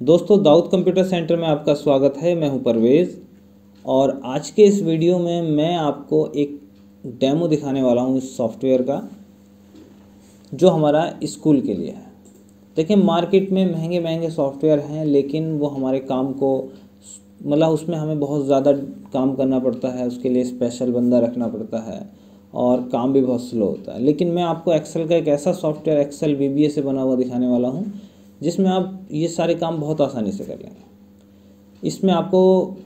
दोस्तों, Dawood computer centre में आपका स्वागत है। मैं हूं परवेज़ और आज के इस वीडियो में मैं आपको एक डेमो दिखाने वाला हूं इस सॉफ्टवेयर का, जो हमारा स्कूल के लिए है। देखिए, मार्केट में महंगे महंगे सॉफ्टवेयर हैं, लेकिन वो हमारे काम को उसमें हमें बहुत ज़्यादा काम करना पड़ता है, उसके लिए स्पेशल बंदा रखना पड़ता है और काम भी बहुत स्लो होता है। लेकिन मैं आपको एक्सेल का एक ऐसा सॉफ्टवेयर एक्सेल VBA से बना हुआ दिखाने वाला हूँ जिसमें आप ये सारे काम बहुत आसानी से कर लेंगे। इसमें आपको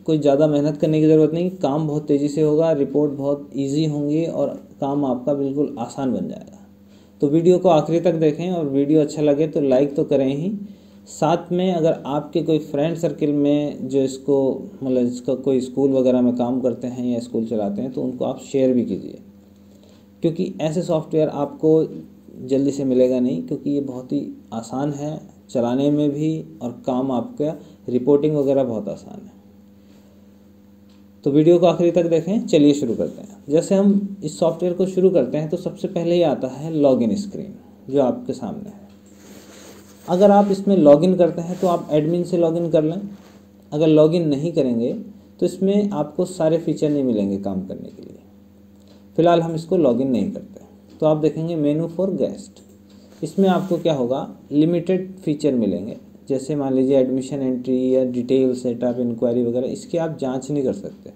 कोई ज़्यादा मेहनत करने की ज़रूरत नहीं, काम बहुत तेज़ी से होगा, रिपोर्ट बहुत इजी होंगी और काम आपका बिल्कुल आसान बन जाएगा। तो वीडियो को आखिरी तक देखें और वीडियो अच्छा लगे तो लाइक तो करें ही, साथ में अगर आपके कोई फ्रेंड सर्किल में जो इसका कोई स्कूल वगैरह में काम करते हैं या स्कूल चलाते हैं तो उनको आप शेयर भी कीजिए, क्योंकि ऐसे सॉफ्टवेयर आपको जल्दी से मिलेगा नहीं, क्योंकि ये बहुत ही आसान है चलाने में भी और काम आपका रिपोर्टिंग वगैरह बहुत आसान है। तो वीडियो को आखिरी तक देखें। चलिए शुरू करते हैं। जैसे हम इस सॉफ्टवेयर को शुरू करते हैं तो सबसे पहले ही आता है लॉगिन स्क्रीन, जो आपके सामने है। अगर आप इसमें लॉगिन करते हैं तो आप एडमिन से लॉगिन कर लें। अगर लॉगिन नहीं करेंगे तो इसमें आपको सारे फीचर नहीं मिलेंगे काम करने के लिए। फ़िलहाल हम इसको लॉगिन नहीं करते, तो आप देखेंगे मेनू फॉर गेस्ट। इसमें आपको क्या होगा, लिमिटेड फीचर मिलेंगे। जैसे मान लीजिए एडमिशन एंट्री या डिटेल सेटअप इंक्वायरी वगैरह, इसकी आप जांच नहीं कर सकते।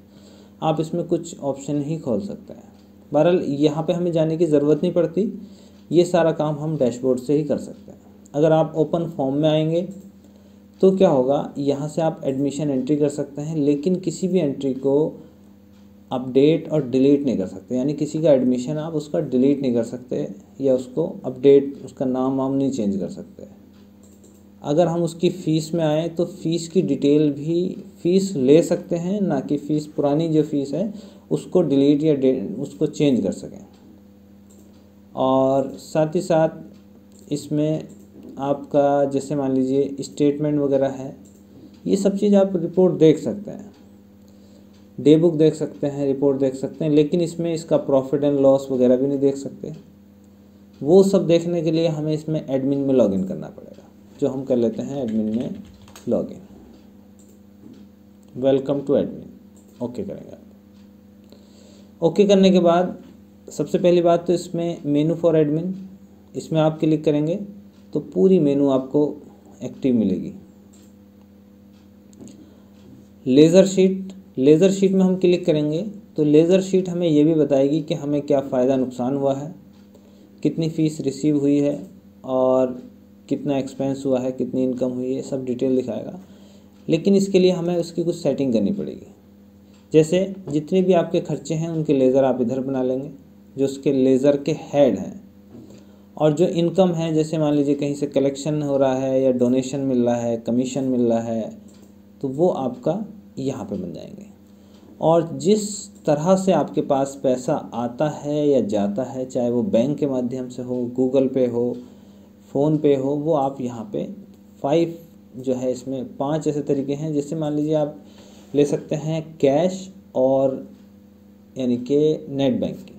आप इसमें कुछ ऑप्शन ही खोल सकते हैं। बहरहाल यहाँ पे हमें जाने की ज़रूरत नहीं पड़ती, ये सारा काम हम डैशबोर्ड से ही कर सकते हैं। अगर आप ओपन फॉर्म में आएंगे तो क्या होगा, यहाँ से आप एडमिशन एंट्री कर सकते हैं, लेकिन किसी भी एंट्री को अपडेट और डिलीट नहीं कर सकते। यानी किसी का एडमिशन आप उसका डिलीट नहीं कर सकते या उसको अपडेट, उसका नाम वाम नहीं चेंज कर सकते। अगर हम उसकी फ़ीस में आए तो फ़ीस की डिटेल भी फ़ीस ले सकते हैं, ना कि फ़ीस पुरानी जो फ़ीस है उसको डिलीट या उसको चेंज कर सकें। और साथ ही साथ इसमें आपका जैसे मान लीजिए स्टेटमेंट वगैरह है, ये सब चीज़ आप रिपोर्ट देख सकते हैं, डे बुक देख सकते हैं, रिपोर्ट देख सकते हैं, लेकिन इसमें इसका प्रॉफिट एंड लॉस वगैरह भी नहीं देख सकते। वो सब देखने के लिए हमें इसमें एडमिन में लॉगिन करना पड़ेगा, जो हम कर लेते हैं एडमिन में login. Welcome to admin, okay करेंगे आप। ओके करने के बाद सबसे पहली बात तो इसमें मेनू फॉर एडमिन, इसमें आप क्लिक करेंगे तो पूरी मेनू आपको एक्टिव मिलेगी। लेज़र शीट में हम क्लिक करेंगे तो लेज़र शीट हमें ये भी बताएगी कि हमें क्या फ़ायदा नुकसान हुआ है, कितनी फ़ीस रिसीव हुई है और कितना एक्सपेंस हुआ है, कितनी इनकम हुई है, सब डिटेल दिखाएगा। लेकिन इसके लिए हमें उसकी कुछ सेटिंग करनी पड़ेगी। जैसे जितने भी आपके खर्चे हैं उनके लेज़र आप इधर बना लेंगे, जो उसके लेज़र के हेड हैं। और जो इनकम है, जैसे मान लीजिए कहीं से कलेक्शन हो रहा है या डोनेशन मिल रहा है, कमीशन मिल रहा है, तो वो आपका यहाँ पे बन जाएंगे। और जिस तरह से आपके पास पैसा आता है या जाता है, चाहे वो बैंक के माध्यम से हो, गूगल पे हो, फ़ोन पे हो, वो आप यहाँ पे 5 जो है, इसमें 5 ऐसे तरीके हैं। जैसे मान लीजिए आप ले सकते हैं कैश और यानी कि नेट बैंकिंग,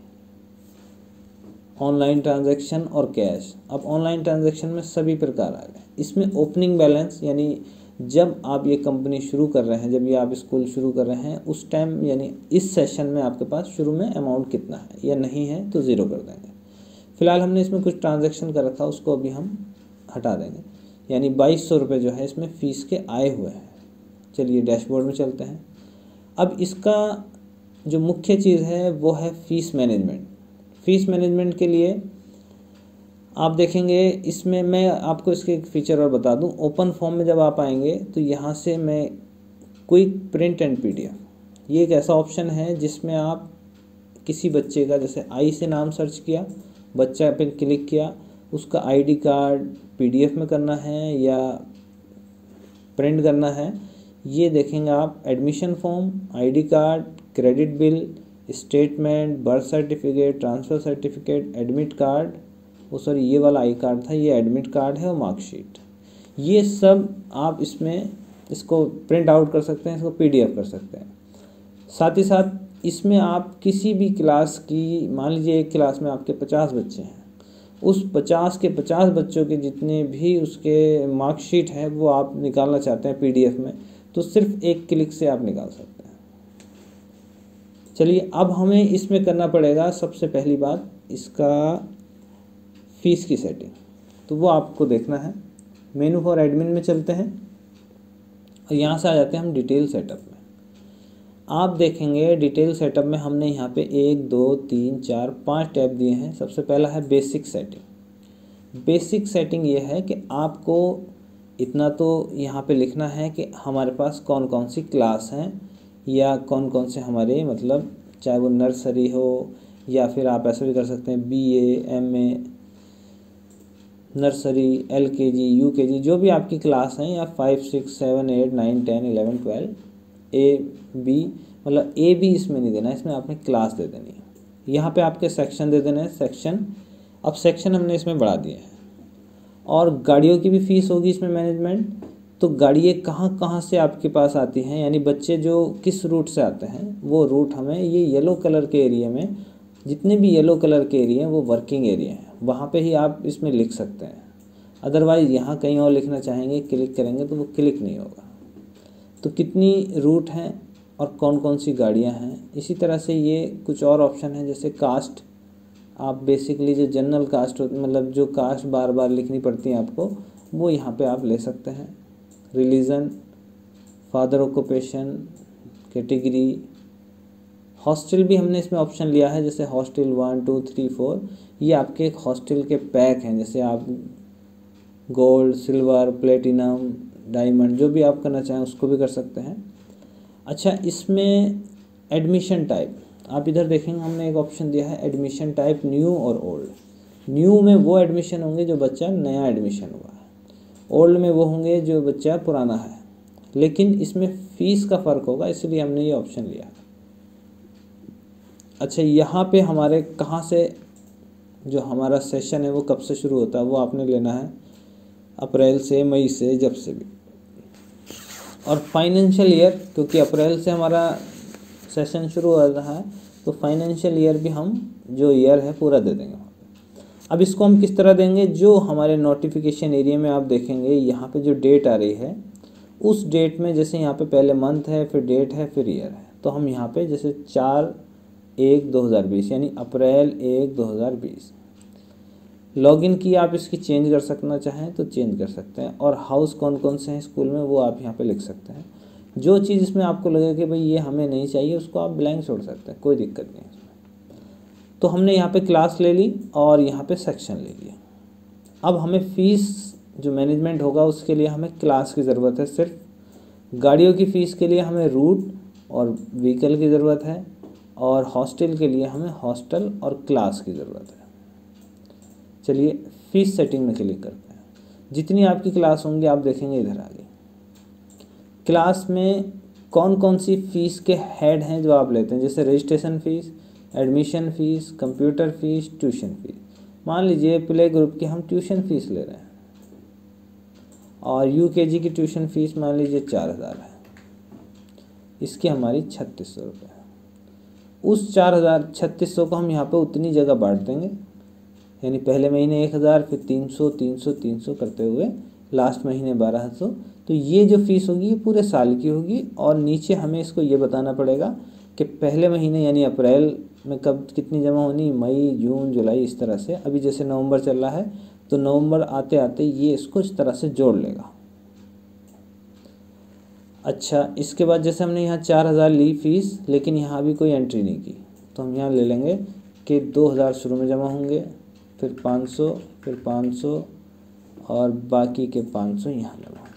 ऑनलाइन ट्रांजैक्शन और कैश। अब ऑनलाइन ट्रांजैक्शन में सभी प्रकार आ गए। इसमें ओपनिंग बैलेंस, यानी जब आप ये कंपनी शुरू कर रहे हैं, जब ये आप स्कूल शुरू कर रहे हैं उस टाइम, यानी इस सेशन में आपके पास शुरू में अमाउंट कितना है, या नहीं है तो ज़ीरो कर देंगे। फ़िलहाल हमने इसमें कुछ ट्रांजैक्शन कर रखा, उसको अभी हम हटा देंगे। यानी 2200 रुपये जो है इसमें फ़ीस के आए हुए हैं। चलिए डैशबोर्ड में चलते हैं। अब इसका जो मुख्य चीज़ है वो है फ़ीस मैनेजमेंट। फ़ीस मैनेजमेंट के लिए आप देखेंगे, इसमें मैं आपको इसके एक फ़ीचर और बता दूं। ओपन फॉर्म में जब आप आएंगे तो यहाँ से मैं क्विक प्रिंट एंड PDF, ये एक ऐसा ऑप्शन है जिसमें आप किसी बच्चे का, जैसे आई से नाम सर्च किया, बच्चा पे क्लिक किया, उसका ID कार्ड PDF में करना है या प्रिंट करना है, ये देखेंगे आप। Admission form, ID card, credit bill, statement, birth certificate, transfer certificate, admit card, ये वाला आई कार्ड था, ये एडमिट कार्ड है, और मार्कशीट, ये सब आप इसको प्रिंट आउट कर सकते हैं, इसको PDF कर सकते हैं। साथ ही साथ इसमें आप किसी भी क्लास की, मान लीजिए एक क्लास में आपके 50 बच्चे हैं, उस 50 के 50 बच्चों के जितने भी उसके मार्कशीट है वो आप निकालना चाहते हैं PDF में, तो सिर्फ एक क्लिक से आप निकाल सकते हैं। चलिए अब हमें इसमें करना पड़ेगा सबसे पहली बात इसका फ़ीस की सेटिंग, तो वो आपको देखना है। मेनू फॉर एडमिन में चलते हैं और यहाँ से आ जाते हैं हम डिटेल सेटअप में। आप देखेंगे डिटेल सेटअप में हमने यहाँ पे 1 2 3 4 5 टैब दिए हैं। सबसे पहला है बेसिक सेटिंग। बेसिक सेटिंग ये है कि आपको इतना तो यहाँ पे लिखना है कि हमारे पास कौन कौन सी क्लास हैं या कौन कौन से हमारे मतलब चाहे वो नर्सरी हो या फिर आप ऐसा भी कर सकते हैं BA MA nursery LKG UKG जो भी आपकी क्लास हैं, या 5 6 7 8 9 10 11 12 A B, मतलब A B इसमें नहीं देना, इसमें आपने क्लास दे देनी है। यहाँ पे आपके सेक्शन दे देने हैं सेक्शन। अब सेक्शन हमने इसमें बढ़ा दिए हैं। और गाड़ियों की भी फ़ीस होगी इसमें मैनेजमेंट। तो गाड़ियाँ कहाँ कहाँ से आपके पास आती हैं, यानी बच्चे जो किस रूट से आते हैं वो रूट हमें ये येलो कलर के एरिया में, जितने भी येलो कलर के एरिया हैं वो वर्किंग एरिया हैं, वहाँ पे ही आप इसमें लिख सकते हैं। अदरवाइज़ यहाँ कहीं और लिखना चाहेंगे क्लिक करेंगे तो वो क्लिक नहीं होगा। तो कितनी रूट हैं और कौन कौन सी गाड़ियाँ हैं। इसी तरह से ये कुछ और ऑप्शन है, जैसे कास्ट। आप बेसिकली जो जनरल कास्ट मतलब जो कास्ट बार बार लिखनी पड़ती है आपको, वो यहाँ पे आप ले सकते हैं। Religion, father occupation, category, hostel भी हमने इसमें ऑप्शन लिया है, जैसे हॉस्टल 1 2 3 4। ये आपके एक हॉस्टल के पैक हैं, जैसे आप गोल्ड सिल्वर प्लेटिनम डायमंड जो भी आप करना चाहें उसको भी कर सकते हैं। अच्छा, इसमें एडमिशन टाइप आप इधर देखेंगे हमने एक ऑप्शन दिया है एडमिशन टाइप न्यू और ओल्ड। न्यू में वो एडमिशन होंगे जो बच्चा नया एडमिशन हुआ है, ओल्ड में वो होंगे जो बच्चा पुराना है, लेकिन इसमें फ़ीस का फ़र्क होगा, इसलिए हमने ये ऑप्शन लिया है। अच्छा, यहाँ पे हमारे कहाँ से जो हमारा सेशन है वो कब से शुरू होता है वो आपने लेना है अप्रैल से मई से, जब से भी। और फाइनेंशियल ईयर, क्योंकि अप्रैल से हमारा सेशन शुरू हो रहा है तो फाइनेंशियल ईयर भी हम जो ईयर है पूरा दे देंगे। अब इसको हम किस तरह देंगे, जो हमारे नोटिफिकेशन एरिया में आप देखेंगे यहाँ पे जो डेट आ रही है उस डेट में, जैसे यहाँ पे पहले मंथ है फिर डेट है फिर ईयर है, तो हम यहाँ पे जैसे 4/1/2020 यानी अप्रैल 1/2020 लॉगिन की आप इसकी चेंज कर सकना चाहें तो चेंज कर सकते हैं। और हाउस कौन कौन से हैं स्कूल में वो आप यहाँ पे लिख सकते हैं। जो चीज़ इसमें आपको लगे कि भाई ये हमें नहीं चाहिए उसको आप ब्लैंक छोड़ सकते हैं, कोई दिक्कत नहीं है इसमें। तो हमने यहाँ पे क्लास ले ली और यहाँ पे सेक्शन ले लिया। अब हमें फ़ीस जो मैनेजमेंट होगा उसके लिए हमें क्लास की ज़रूरत है सिर्फ। गाड़ियों की फ़ीस के लिए हमें रूट और व्हीकल की ज़रूरत है, और हॉस्टल के लिए हमें हॉस्टल और क्लास की ज़रूरत है। चलिए फ़ीस सेटिंग में क्लिक करते हैं। जितनी आपकी क्लास होंगी आप देखेंगे इधर आगे क्लास में कौन कौन सी फ़ीस के हेड हैं जो आप लेते हैं, जैसे registration fees, admission fees, computer fees, tuition fees. मान लीजिए प्ले ग्रुप की हम ट्यूशन फ़ीस ले रहे हैं और UKG की ट्यूशन फ़ीस मान लीजिए 4000 है, इसकी हमारी 3600 रुपये है। उस 3600 को हम यहाँ पे उतनी जगह बांट देंगे, यानी पहले महीने 1000 फिर 300 300 300 करते हुए लास्ट महीने 1200। तो ये जो फ़ीस होगी ये पूरे साल की होगी। और नीचे हमें इसको ये बताना पड़ेगा कि पहले महीने यानी अप्रैल में कब कितनी जमा होनी, मई जून जुलाई, इस तरह से। अभी जैसे नवंबर चल रहा है तो नवंबर आते आते ये इसको इस तरह से जोड़ लेगा। अच्छा, इसके बाद जैसे हमने यहाँ 4000 ली फ़ीस, लेकिन यहाँ अभी कोई एंट्री नहीं की, तो हम यहाँ ले लेंगे कि 2000 शुरू में जमा होंगे, फिर 500, फिर 500 और बाकी के 500 यहाँ जमा होंगे,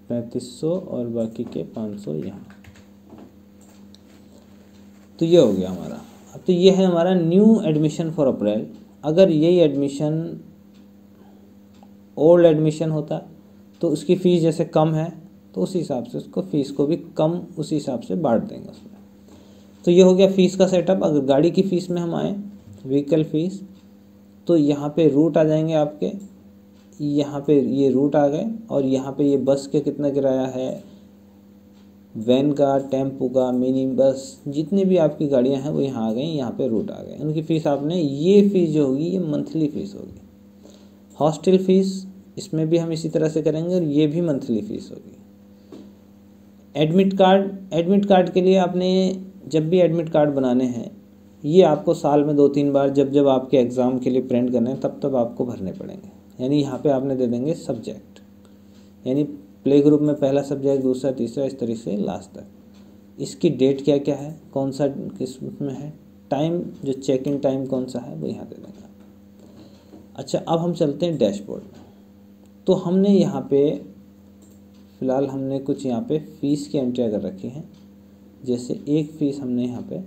3500 और बाकी के 500 यहाँ। तो ये हो गया हमारा। अब तो ये है हमारा न्यू एडमिशन फॉर अप्रैल। अगर यही एडमिशन ओल्ड एडमिशन होता तो उसकी फ़ीस जैसे कम है तो उसी हिसाब से उसको फ़ीस को भी कम उसी हिसाब से बांट देंगे उसमें। तो ये हो गया फ़ीस का सेटअप। अगर गाड़ी की फ़ीस में हम आए, व्हीकल फ़ीस, तो यहाँ पे रूट आ जाएंगे आपके, यहाँ पे ये रूट आ गए और यहाँ पे ये बस के कितना किराया है, वैन का, टेम्पो का, मिनी बस, जितनी भी आपकी गाड़ियां हैं वो यहाँ आ गई, यहाँ पे रूट आ गए। उनकी फ़ीस आपने, ये फ़ीस जो होगी ये मंथली फ़ीस होगी। हॉस्टल फ़ीस, इसमें भी हम इसी तरह से करेंगे और ये भी मंथली फ़ीस होगी। एडमिट कार्ड के लिए आपने जब भी एडमिट कार्ड बनाने हैं, ये आपको साल में 2-3 बार जब आपके एग्ज़ाम के लिए प्रिंट करने हैं तब आपको भरने पड़ेंगे। यानी यहाँ पे आपने दे देंगे सब्जेक्ट, यानी प्ले ग्रुप में पहला सब्जेक्ट, दूसरा, तीसरा, इस तरह से लास्ट तक। इसकी डेट क्या क्या है, कौन सा किस में है, टाइम जो चेक इन टाइम कौन सा है वो यहाँ दे देंगे। अच्छा, अब हम चलते हैं डैशबोर्ड में। तो हमने यहाँ पे फ़िलहाल हमने कुछ यहाँ पे फ़ीस की एंट्री कर रखी है। जैसे एक फ़ीस हमने यहाँ पे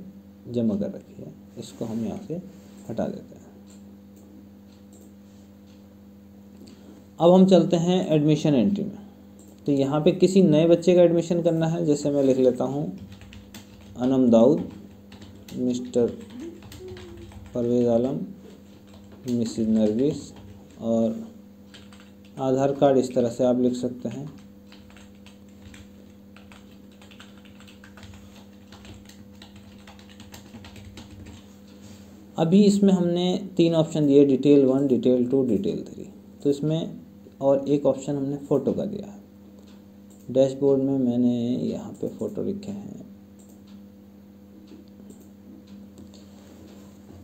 जमा कर रखी है, इसको हम यहाँ से हटा देते हैं। अब हम चलते हैं एडमिशन एंट्री में। तो यहाँ पे किसी नए बच्चे का एडमिशन करना है, जैसे मैं लिख लेता हूँ अनम दाऊद, मिस्टर परवेज़ आलम, मिसिज नरगिस, और आधार कार्ड इस तरह से आप लिख सकते हैं। अभी इसमें हमने 3 ऑप्शन दिए, डिटेल 1, डिटेल 2, डिटेल 3। तो इसमें और एक ऑप्शन हमने फ़ोटो का दिया है। डैशबोर्ड में मैंने यहाँ पे फ़ोटो लिखे हैं,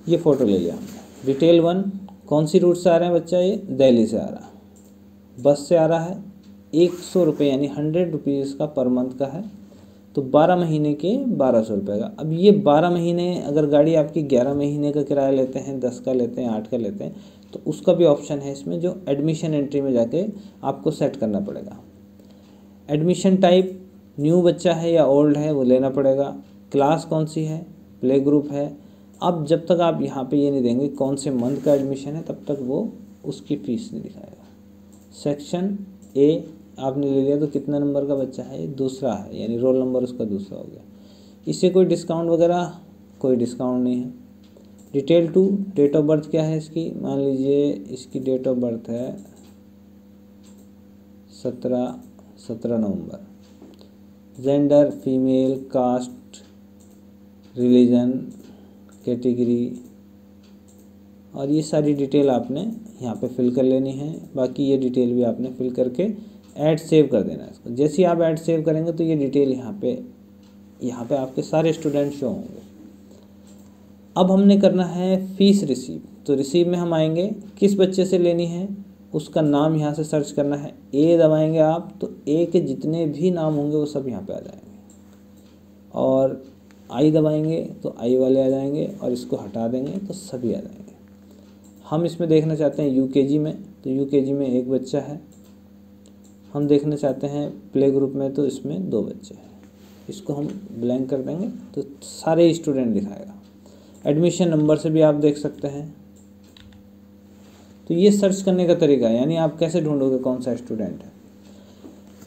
ये फ़ोटो ले लिया हमने। डिटेल 1, कौन सी रूट से आ रहे हैं बच्चा, ये दिल्ली से आ रहा है, बस से आ रहा है, 100 रुपये यानी 100 रुपीज़ का पर मंथ का है। तो 12 महीने के 1200 रुपये का। अब ये 12 महीने, अगर गाड़ी आपकी 11 महीने का किराया लेते हैं, 10 का लेते हैं, 8 का लेते हैं, तो उसका भी ऑप्शन है इसमें, जो एडमिशन एंट्री में जाके आपको सेट करना पड़ेगा। एडमिशन टाइप न्यू बच्चा है या ओल्ड है वो लेना पड़ेगा। क्लास कौन सी है, प्ले ग्रुप है। अब जब तक आप यहाँ पे ये नहीं देंगे कौन से मंथ का एडमिशन है, तब तक वो उसकी फ़ीस नहीं दिखाएगा। सेक्शन ए आपने ले लिया तो कितना नंबर का बच्चा है, दूसरा है, यानी रोल नंबर उसका दूसरा हो गया। इससे कोई डिस्काउंट वगैरह, कोई डिस्काउंट नहीं है। डिटेल 2, डेट ऑफ बर्थ क्या है इसकी, मान लीजिए इसकी डेट ऑफ बर्थ है 17 नवंबर। Gender female, caste, religion, category, और ये सारी डिटेल आपने यहाँ पे फिल कर लेनी है। बाकी ये डिटेल भी आपने फिल करके ऐड सेव कर देना है इसको। जैसे ही आप ऐड सेव करेंगे तो ये डिटेल यहाँ पे आपके सारे स्टूडेंट शो होंगे। अब हमने करना है फ़ीस रिसीव। तो रिसीव में हम आएंगे, किस बच्चे से लेनी है उसका नाम यहाँ से सर्च करना है। ए दबाएंगे आप तो ए के जितने भी नाम होंगे वो सब यहाँ पे आ जाएंगे, और आई दबाएंगे तो आई वाले आ जाएंगे, और इसको हटा देंगे तो सभी आ जाएंगे। हम इसमें देखना चाहते हैं यूकेजी में, तो यूकेजी में एक बच्चा है। हम देखना चाहते हैं प्ले ग्रुप में, तो इसमें 2 बच्चे हैं। इसको हम ब्लैंक कर देंगे तो सारे स्टूडेंट दिखाएगा। एडमिशन नंबर से भी आप देख सकते हैं। तो ये सर्च करने का तरीका है, यानी आप कैसे ढूंढोगे कौन सा स्टूडेंट है।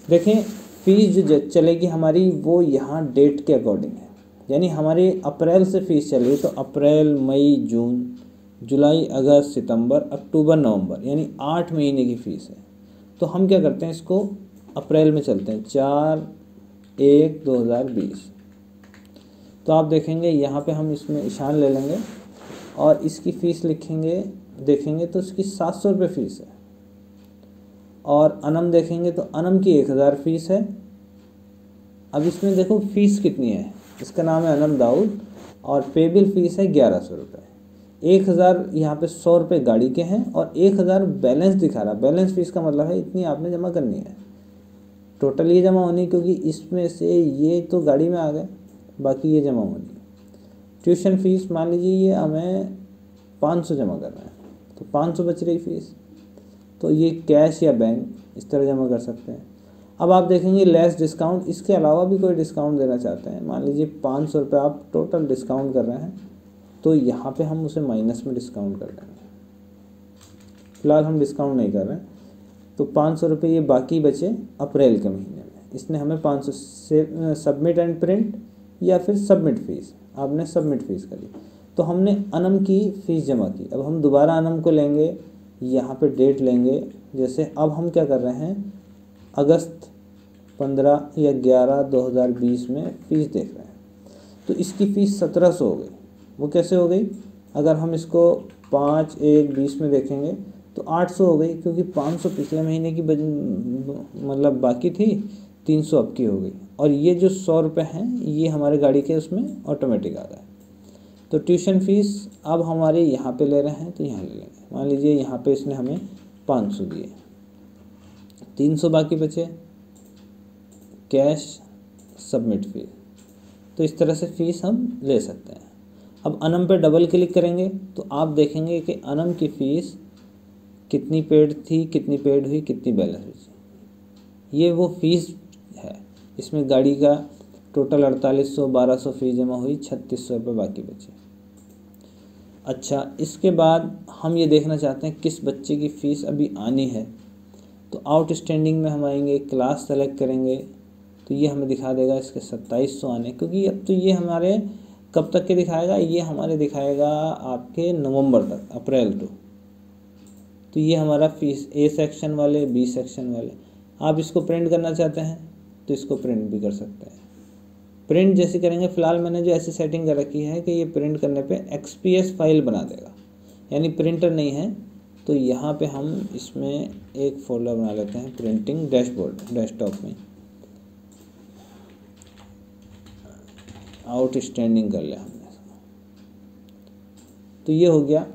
देखें, फ़ीस जो चलेगी हमारी वो यहाँ डेट के अकॉर्डिंग है, यानी हमारी अप्रैल से फ़ीस चल रही, तो अप्रैल, मई, जून, जुलाई, अगस्त, सितंबर, अक्टूबर, नवंबर, यानी 8 महीने की फ़ीस है। तो हम क्या करते हैं, इसको अप्रैल में चलते हैं, 4/1/2020। तो आप देखेंगे यहाँ पे हम इसमें ईशान ले लेंगे और इसकी फ़ीस लिखेंगे, देखेंगे तो इसकी 700 रुपये फ़ीस है। और अनम देखेंगे तो अनम की 1000 फ़ीस है। अब इसमें देखो फ़ीस कितनी है, इसका नाम है अनम दाऊद और पेबिल फ़ीस है 1100 रुपये। 1000 यहाँ पे 100 रुपये गाड़ी के हैं और 1000 बैलेंस दिखा रहा। बैलेंस फ़ीस का मतलब है इतनी आपने जमा करनी है, टोटल ये जमा होनी, क्योंकि इसमें से ये तो गाड़ी में आ गए, बाकी ये जमा होनी। ट्यूशन फ़ीस मान लीजिए ये हमें 500 जमा करना है, तो 500 बच रही फ़ीस, तो ये कैश या बैंक इस तरह जमा कर सकते हैं। अब आप देखेंगे लेस डिस्काउंट, इसके अलावा भी कोई डिस्काउंट देना चाहते हैं, मान लीजिए 500 रुपये आप टोटल डिस्काउंट कर रहे हैं, तो यहाँ पे हम उसे माइनस में डिस्काउंट कर देंगे। फ़िलहाल हम डिस्काउंट नहीं कर रहे हैं, तो 500 रुपये ये बाकी बचे अप्रैल के महीने में। इसने हमें 500 से सबमिट एंड प्रिंट या फिर सबमिट फ़ीस, आपने सबमिट फ़ीस करी, तो हमने अनम की फ़ीस जमा की। अब हम दोबारा अनम को लेंगे, यहाँ पे डेट लेंगे। जैसे अब हम क्या कर रहे हैं, अगस्त 15 या 11/2020 में फ़ीस देख रहे हैं। तो इसकी फ़ीस 1700 हो गई। वो कैसे हो गई? अगर हम इसको 5/1/20 में देखेंगे तो 800 हो गई, क्योंकि 500 पिछले महीने की मतलब बाकी थी, 300 अब की हो गई। और ये जो 100 रुपये हैं ये हमारे गाड़ी के उसमें ऑटोमेटिक आ गए। तो ट्यूशन फ़ीस अब हमारे यहाँ पे ले रहे हैं तो यहाँ ले लेंगे। मान लीजिए यहाँ पे इसने हमें 500 दिए, 300 बाकी बचे, कैश, सबमिट फीस। तो इस तरह से फ़ीस हम ले सकते हैं। अब अनम पे डबल क्लिक करेंगे तो आप देखेंगे कि अनम की फ़ीस कितनी पेड थी, कितनी पेड हुई, कितनी बैलेंस हुई। ये वो फ़ीस है। इसमें गाड़ी का टोटल 4800, 1200 फ़ीस जमा हुई, 3600 रुपये बाकी बचे। अच्छा, इसके बाद हम ये देखना चाहते हैं किस बच्चे की फ़ीस अभी आनी है। तो आउटस्टैंडिंग में हम आएंगे, क्लास सेलेक्ट करेंगे तो ये हमें दिखा देगा इसके 2700 आने, क्योंकि अब तो ये हमारे कब तक के दिखाएगा? ये हमारे दिखाएगा आपके नवंबर तक, अप्रैल तो ये हमारा फ़ीस ए सेक्शन वाले, बी सेक्शन वाले। आप इसको प्रिंट करना चाहते हैं तो इसको प्रिंट भी कर सकते हैं। प्रिंट जैसे करेंगे, फ़िलहाल मैंने जो ऐसी सेटिंग कर रखी है कि ये प्रिंट करने पे XPS फाइल बना देगा, यानी प्रिंटर नहीं है। तो यहाँ पे हम इसमें एक फ़ोल्डर बना लेते हैं, प्रिंटिंग डैशबोर्ड, डेस्कटॉप में आउटस्टैंडिंग कर लिया हमने। तो ये हो गया।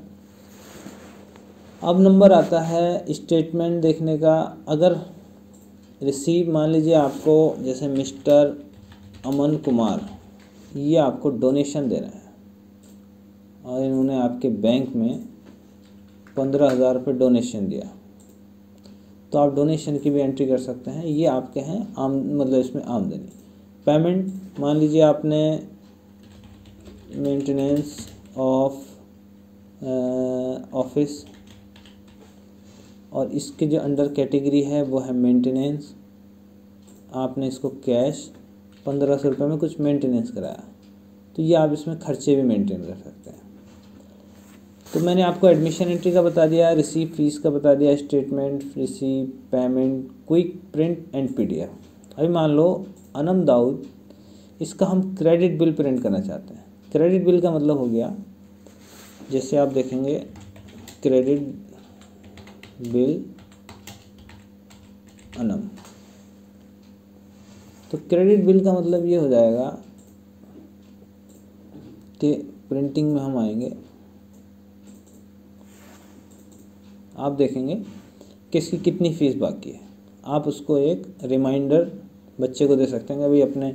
अब नंबर आता है स्टेटमेंट देखने का। अगर रिसीव, मान लीजिए आपको जैसे मिस्टर अमन कुमार, ये आपको डोनेशन दे रहे हैं और इन्होंने आपके बैंक में 15,000 रुपये डोनेशन दिया, तो आप डोनेशन की भी एंट्री कर सकते हैं। ये आपके हैं मतलब इसमें आमदनी। पेमेंट, मान लीजिए आपने मेंटेनेंस ऑफ ऑफिस, और इसके जो अंडर कैटेगरी है वो है मेंटेनेंस। आपने इसको कैश 1500 रुपये में कुछ मेंटेनेंस कराया, तो ये आप इसमें खर्चे भी मेंटेन कर सकते हैं। तो मैंने आपको एडमिशन एंट्री का बता दिया, रिसीव फीस का बता दिया, statement, receive, payment, quick print and PDF। अभी मान लो अनम दाऊद, इसका हम क्रेडिट बिल प्रिंट करना चाहते हैं। क्रेडिट बिल का मतलब हो गया, जैसे आप देखेंगे क्रेडिट बिल अनम, तो क्रेडिट बिल का मतलब ये हो जाएगा कि प्रिंटिंग में हम आएंगे, आप देखेंगे कि इसकी कितनी फ़ीस बाकी है। आप उसको एक रिमाइंडर बच्चे को दे सकते हैं कि भाई अपने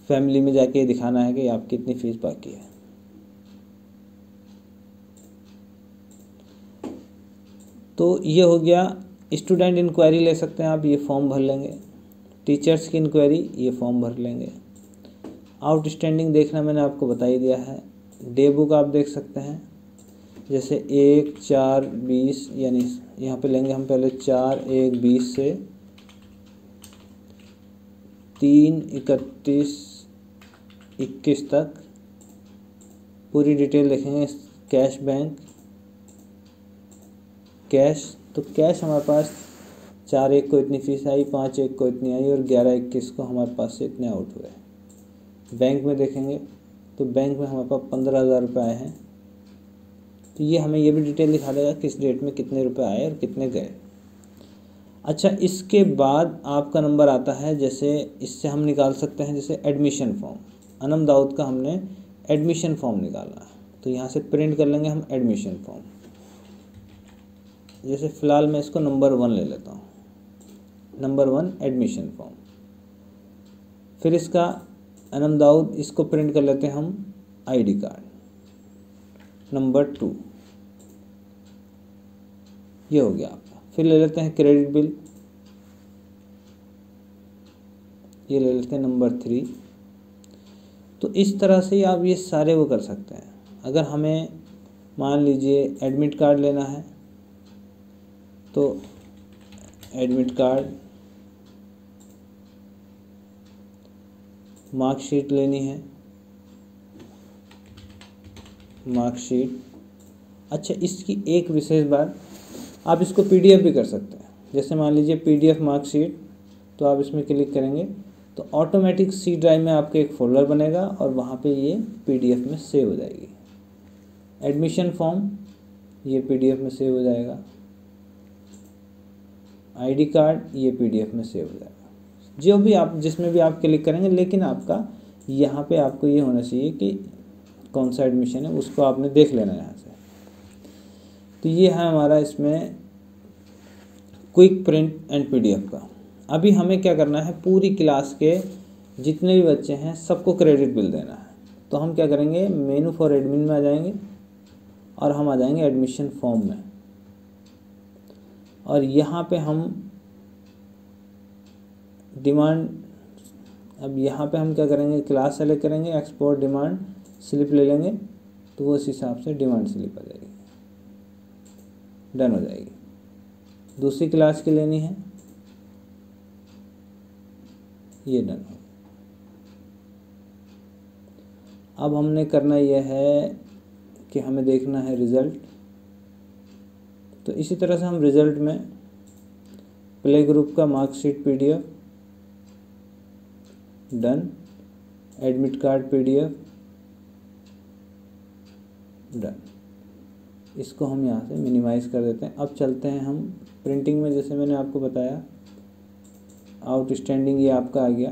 फैमिली में जाके दिखाना है कि आपकी कितनी फ़ीस बाकी है। तो ये हो गया। स्टूडेंट इंक्वायरी ले सकते हैं आप, ये फॉर्म भर लेंगे। टीचर्स की इंक्वायरी, ये फॉर्म भर लेंगे। आउटस्टैंडिंग देखना मैंने आपको बता ही दिया है। डे बुक आप देख सकते हैं, जैसे 1/4/20, यानी यहाँ पे लेंगे हम पहले 4/1/20 से 3/31/21 तक पूरी डिटेल देखेंगे। कैश बैंक, कैश, तो कैश हमारे पास 4/1 को इतनी फ़ीस आई, 5/1 को इतनी आई और 11/21 को हमारे पास से इतने आउट हुए। बैंक में देखेंगे तो बैंक में हमारे पास 15,000 रुपये आए हैं, तो ये हमें ये भी डिटेल दिखा देगा किस डेट में कितने रुपए आए और कितने गए। अच्छा, इसके बाद आपका नंबर आता है, जैसे इससे हम निकाल सकते हैं जैसे एडमिशन फॉर्म। अनम दाऊद का हमने एडमिशन फॉर्म निकालना है, तो यहाँ से प्रिंट कर लेंगे हम एडमिशन फॉर्म। जैसे फ़िलहाल मैं इसको नंबर 1 ले लेता हूँ, नंबर 1 एडमिशन फॉर्म। फिर इसका अनम दाऊद, इसको प्रिंट कर लेते हैं हम ID कार्ड। नंबर 2 ये हो गया आपका। फिर ले लेते हैं क्रेडिट बिल, ये ले लेते हैं नंबर 3। तो इस तरह से आप ये सारे वो कर सकते हैं। अगर हमें मान लीजिए एडमिट कार्ड लेना है तो एडमिट कार्ड, मार्कशीट लेनी है, मार्कशीट। अच्छा, इसकी एक विशेष बात, आप इसको PDF भी कर सकते हैं। जैसे मान लीजिए PDF मार्कशीट तो आप इसमें क्लिक करेंगे तो ऑटोमेटिक सी ड्राइव में आपका एक फ़ोल्डर बनेगा और वहाँ पे ये PDF में सेव हो जाएगी। एडमिशन फॉर्म ये PDF में सेव हो जाएगा। ID कार्ड ये PDF में सेव हो जाएगा। जो भी आप जिसमें भी आप क्लिक करेंगे, लेकिन आपका यहाँ पे आपको ये होना चाहिए कि कौन सा एडमिशन है उसको आपने देख लेना यहाँ से। तो ये है हमारा इसमें क्विक प्रिंट एंड PDF का। अभी हमें क्या करना है, पूरी क्लास के जितने भी बच्चे हैं सबको क्रेडिट बिल देना है। तो हम क्या करेंगे, मेनू फॉर एडमिन में आ जाएंगे और हम आ जाएंगे एडमिशन फॉर्म में, और यहाँ पे हम डिमांड, अब यहाँ पे हम क्या करेंगे, क्लास सेलेक्ट करेंगे, एक्सपोर्ट डिमांड स्लिप ले लेंगे, तो वो उस हिसाब से डिमांड स्लिप आ जाएगी, डन हो जाएगी। दूसरी क्लास की लेनी है, ये डन हो। अब हमने करना यह है कि हमें देखना है रिज़ल्ट। तो इसी तरह से हम रिज़ल्ट में प्ले ग्रुप का marksheet PDF done, admit card PDF done. इसको हम यहाँ से मिनिमाइज़ कर देते हैं। अब चलते हैं हम प्रिंटिंग में। जैसे मैंने आपको बताया आउटस्टैंडिंग ये आपका आ गया,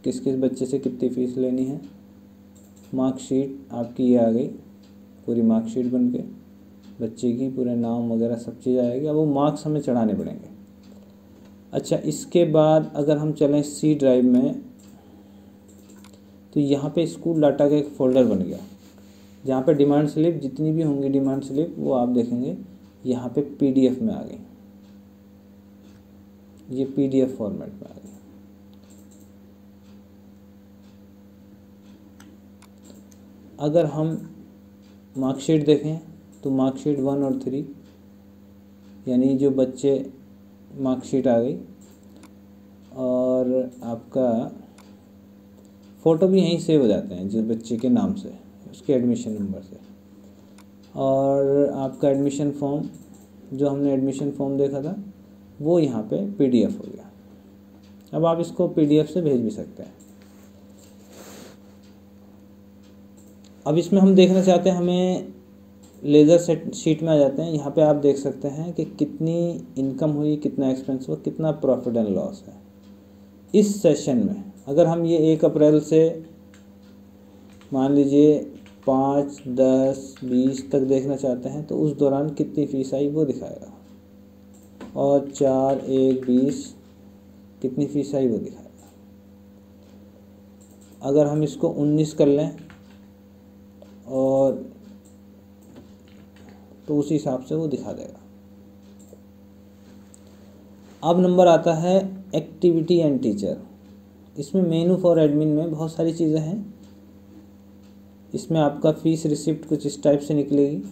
किस किस बच्चे से कितनी फ़ीस लेनी है। मार्कशीट आपकी ये आ गई, पूरी मार्कशीट बन के बच्चे की पूरे नाम वगैरह सब चीज़ आएगी। अब वो मार्क्स हमें चढ़ाने पड़ेंगे। अच्छा, इसके बाद अगर हम चलें सी ड्राइव में, तो यहाँ पे स्कूल डाटा का एक फ़ोल्डर बन गया, जहाँ पे डिमांड स्लिप जितनी भी होंगी डिमांड स्लिप वो आप देखेंगे यहाँ पे PDF में आ गई, ये PDF फॉर्मेट में आ गई। अगर हम मार्कशीट देखें तो मार्कशीट 1 और 3 यानी जो बच्चे मार्कशीट आ गई, और आपका फ़ोटो भी यहीं सेव हो जाते हैं जिस बच्चे के नाम से, उसके एडमिशन नंबर से। और आपका एडमिशन फॉर्म, जो हमने एडमिशन फॉर्म देखा था वो यहाँ पे PDF हो गया। अब आप इसको PDF से भेज भी सकते हैं। अब इसमें हम देखना चाहते हैं, हमें लेज़र शीट में आ जाते हैं। यहाँ पे आप देख सकते हैं कि कितनी इनकम हुई, कितना एक्सपेंस हुआ, कितना प्रॉफिट एंड लॉस है इस सेशन में। अगर हम ये 1 अप्रैल से मान लीजिए 5, 10, 20 तक देखना चाहते हैं तो उस दौरान कितनी फ़ीस आई वो दिखाएगा, और 4, 1, 20 कितनी फ़ीस आई वो दिखाएगा। अगर हम इसको 19 कर लें और तो उसी हिसाब से वो दिखा देगा। अब नंबर आता है एक्टिविटी एंड टीचर। इसमें मेनू फॉर एडमिन में बहुत सारी चीज़ें हैं। इसमें आपका फ़ीस रिसिप्ट कुछ इस टाइप से निकलेगी।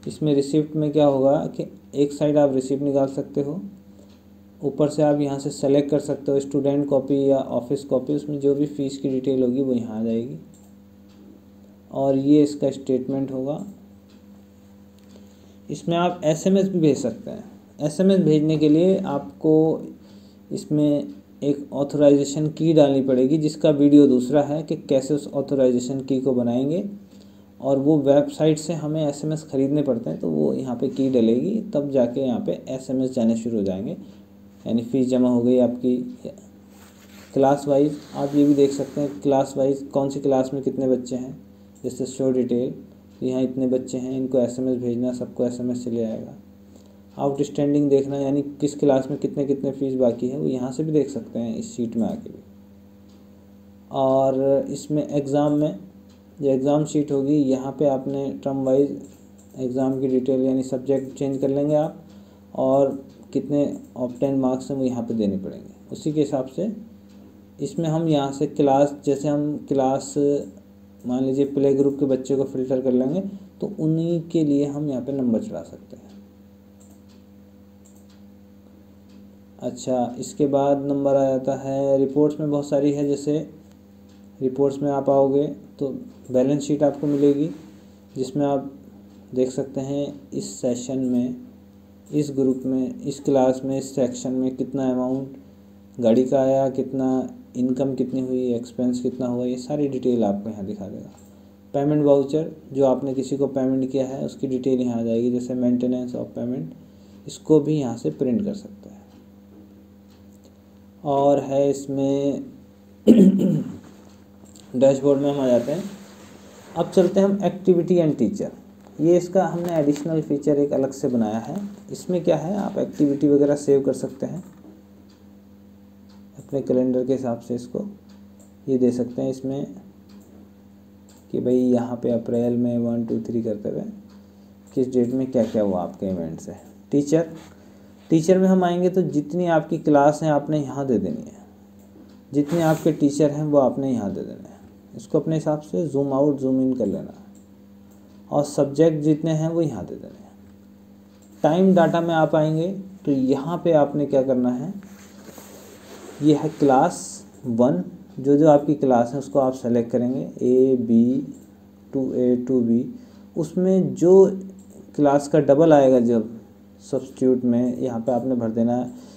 इसमें रिसिप्ट में क्या होगा कि एक साइड आप रिसिप्ट निकाल सकते हो, ऊपर से आप यहाँ से सेलेक्ट कर सकते हो स्टूडेंट कॉपी या ऑफिस कॉपी, उसमें जो भी फ़ीस की डिटेल होगी वो यहाँ आ जाएगी। और ये इसका स्टेटमेंट होगा। इसमें आप SMS भी भेज सकते हैं। SMS भेजने के लिए आपको इसमें एक ऑथराइजेशन की डालनी पड़ेगी, जिसका वीडियो दूसरा है कि कैसे उस ऑथराइजेशन की को बनाएंगे, और वो वेबसाइट से हमें SMS ख़रीदने पड़ते हैं। तो वो यहाँ पे की डलेगी, तब जाके यहाँ पे SMS जाने शुरू हो जाएंगे, यानी फ़ीस जमा हो गई आपकी। क्लास वाइज आप ये भी देख सकते हैं, क्लास वाइज कौन सी क्लास में कितने बच्चे हैं, जैसे शो डिटेल, यहाँ इतने बच्चे हैं, इनको SMS भेजना, सबको SMS चले आएगा। आउटस्टैंडिंग देखना, यानी किस क्लास में कितने कितने फ़ीस बाकी है, वो यहाँ से भी देख सकते हैं इस शीट में आके भी। और इसमें एग्ज़ाम में जो एग्ज़ाम शीट होगी, यहाँ पे आपने टर्म वाइज एग्ज़ाम की डिटेल यानी सब्जेक्ट चेंज कर लेंगे आप, और कितने ऑब्टेन मार्क्स हैं वो यहाँ पे देने पड़ेंगे। उसी के हिसाब से इसमें हम यहाँ से क्लास, जैसे हम क्लास मान लीजिए प्ले ग्रुप के बच्चे को फ़िल्टर कर लेंगे तो उन्हीं के लिए हम यहाँ पे नंबर चढ़ा सकते हैं। अच्छा, इसके बाद नंबर आ जाता है रिपोर्ट्स में। बहुत सारी है, जैसे रिपोर्ट्स में आप आओगे तो बैलेंस शीट आपको मिलेगी, जिसमें आप देख सकते हैं इस सेशन में इस ग्रुप में, इस क्लास में, इस सेक्शन में कितना अमाउंट गाड़ी का आया, कितना इनकम कितनी हुई, एक्सपेंस कितना हुआ, ये सारी डिटेल आपको यहाँ दिखा देगा। पेमेंट वाउचर, जो आपने किसी को पेमेंट किया है उसकी डिटेल यहाँ आ जाएगी, जैसे मेंटेनेंस ऑफ पेमेंट, इसको भी यहाँ से प्रिंट कर सकते हैं। और है इसमें डैशबोर्ड में हम आ जाते हैं। अब चलते हैं हम एक्टिविटी एंड टीचर। ये इसका हमने एडिशनल फीचर एक अलग से बनाया है। इसमें क्या है, आप एक्टिविटी वगैरह सेव कर सकते हैं अपने कैलेंडर के हिसाब से। इसको ये दे सकते हैं इसमें कि भाई यहाँ पे अप्रैल में 1 2 3 करते हुए किस डेट में क्या क्या हुआ आपके इवेंट्स है। टीचर में हम आएंगे तो जितनी आपकी क्लास हैं आपने यहाँ दे देनी है, जितने आपके टीचर हैं वो आपने यहाँ दे देने हैं। इसको अपने हिसाब से जूम आउट जूम इन कर लेना है, और सब्जेक्ट जितने हैं वो यहाँ दे देने हैं। टाइम डाटा में आप आएंगे तो यहाँ पे आपने क्या करना है, ये है क्लास 1, जो आपकी क्लास है उसको आप सेलेक्ट करेंगे, A, B, 2A, 2B। उसमें जो क्लास का डबल आएगा जब सब्स्टिट्यूट में, यहाँ पे आपने भर देना है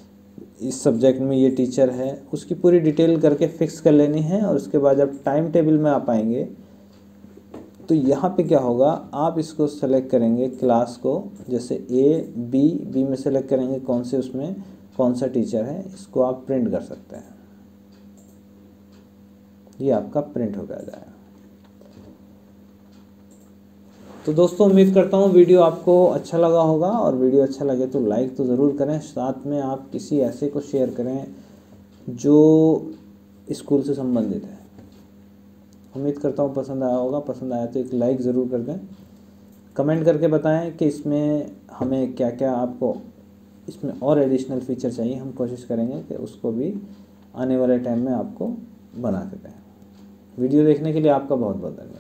इस सब्जेक्ट में ये टीचर है, उसकी पूरी डिटेल करके फिक्स कर लेनी है। और उसके बाद जब टाइम टेबल में आप आएंगे तो यहाँ पे क्या होगा, आप इसको सेलेक्ट करेंगे क्लास को, जैसे बी में सेलेक्ट करेंगे कौन से उसमें कौन सा टीचर है, इसको आप प्रिंट कर सकते हैं। ये आपका प्रिंट हो जाएगा। तो दोस्तों उम्मीद करता हूँ वीडियो आपको अच्छा लगा होगा, और वीडियो अच्छा लगे तो लाइक तो ज़रूर करें, साथ में आप किसी ऐसे को शेयर करें जो स्कूल से संबंधित है। उम्मीद करता हूँ पसंद आया होगा, पसंद आया तो एक लाइक ज़रूर कर दें। कमेंट करके बताएं कि इसमें हमें क्या क्या आपको इसमें और एडिशनल फीचर चाहिए, हम कोशिश करेंगे कि उसको भी आने वाले टाइम में आपको बना के दें। वीडियो देखने के लिए आपका बहुत बहुत धन्यवाद।